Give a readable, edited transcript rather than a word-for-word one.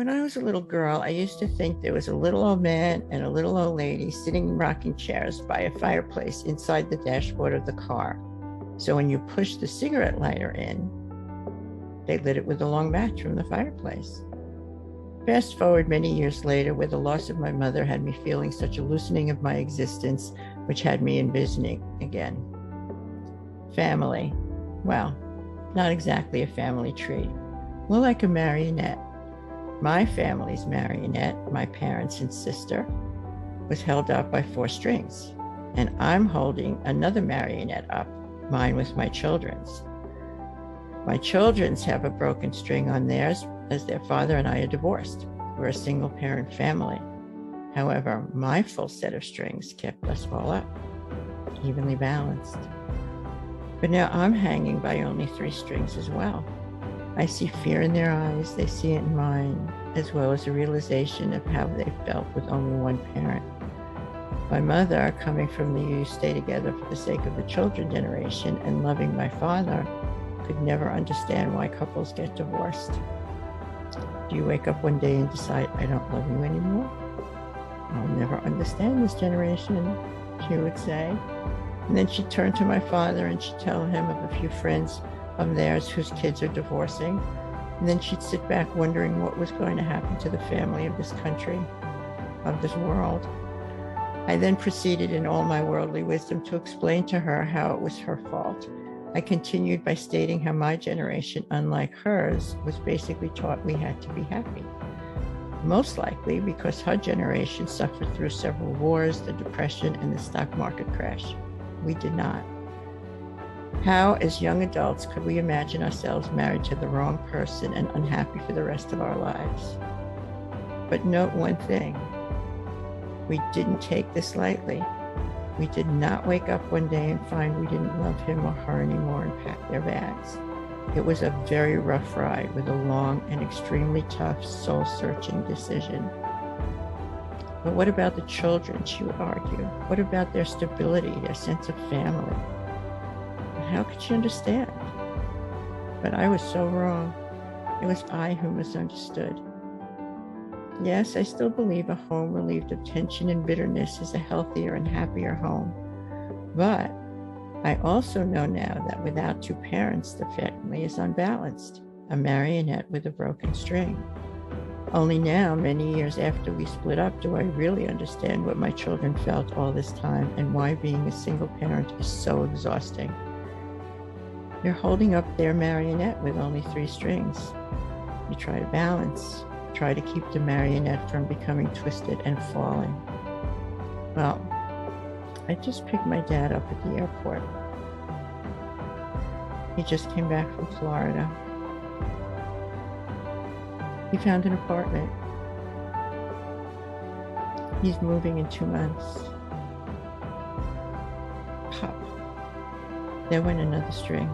When I was a little girl, I used to think there was a little old man and a little old lady sitting in rocking chairs by a fireplace inside the dashboard of the car. So when you push the cigarette lighter in, they lit it with a long match from the fireplace. Fast forward many years later, where the loss of my mother had me feeling such a loosening of my existence, which had me envisioning again. Family. Well, not exactly a family tree. More like a marionette. My family's marionette, my parents and sister, was held up by 4 strings, and I'm holding another marionette up, mine with my children's. My children's have a broken string on theirs as their father and I are divorced. We're a single parent family. However, my full set of strings kept us all up, evenly balanced. But now I'm hanging by only 3 strings as well. I see fear in their eyes, they see it in mine, as well as a realization of how they felt with only one parent. My mother, coming from the "you stay together for the sake of the children" generation and loving my father, could never understand why couples get divorced. Do you wake up one day and decide, I don't love you anymore? I'll never understand this generation, she would say. And then she'd turn to my father and she'd tell him of a few friends of theirs whose kids are divorcing. And then she'd sit back wondering what was going to happen to the family of this country, of this world. I then proceeded in all my worldly wisdom to explain to her how it was her fault. I continued by stating how my generation, unlike hers, was basically taught we had to be happy. Most likely because her generation suffered through several wars, the Depression, and the stock market crash. We did not. How, as young adults, could we imagine ourselves married to the wrong person and unhappy for the rest of our lives? But note one thing. We didn't take this lightly. We did not wake up one day and find we didn't love him or her anymore and pack their bags. It was a very rough ride with a long and extremely tough, soul-searching decision. But what about the children, she would argue? What about their stability, their sense of family? How could she understand? But I was so wrong. It was I who misunderstood. Yes, I still believe a home relieved of tension and bitterness is a healthier and happier home. But I also know now that without 2 parents, the family is unbalanced, a marionette with a broken string. Only now, many years after we split up, do I really understand what my children felt all this time and why being a single parent is so exhausting. You're holding up their marionette with only 3 strings. You try to balance, try to keep the marionette from becoming twisted and falling. Well, I just picked my dad up at the airport. He just came back from Florida. He found an apartment. He's moving in 2 months. Pop. There went another string.